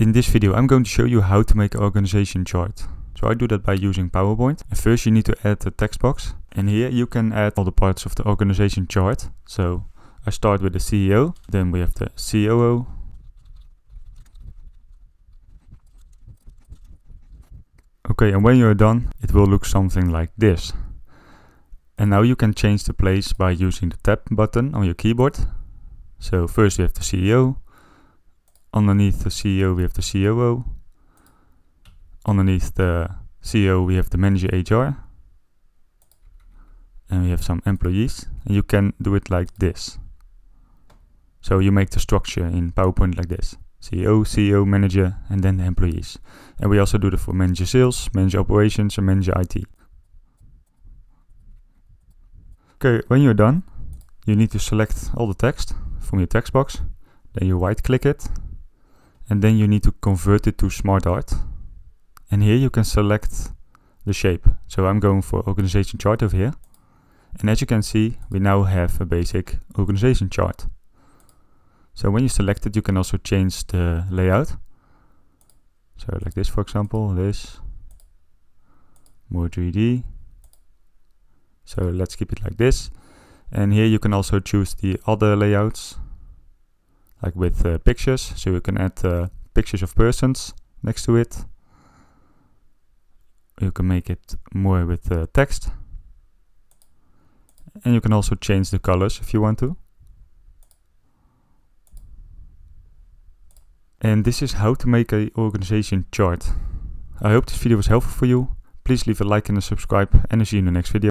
In this video I'm going to show you how to make an organization chart. So I do that by using PowerPoint. And first you need to add the text box. And here you can add all the parts of the organization chart. So I start with the CEO, then we have the COO. Okay, and when you're done, it will look something like this. And now you can change the place by using the tab button on your keyboard. So first we have the CEO. Underneath the CEO we have the COO. Underneath the CEO we have the manager HR. And we have some employees. And you can do it like this. So you make the structure in PowerPoint like this. CEO, manager, and then the employees. And we also do that for manager sales, manager operations, and manager IT. Okay, when you're done, you need to select all the text from your text box. Then you right click it. And then you need to convert it to SmartArt. And here you can select the shape. So I'm going for organization chart over here. And as you can see, we now have a basic organization chart. So when you select it, you can also change the layout. So like this, for example, this. More 3D. So let's keep it like this. And here you can also choose the other layouts. Like with pictures, so you can add pictures of persons next to it. You can make it more with text. And you can also change the colors if you want to. And this is how to make an organization chart. I hope this video was helpful for you. Please leave a like and a subscribe, and I'll see you in the next video.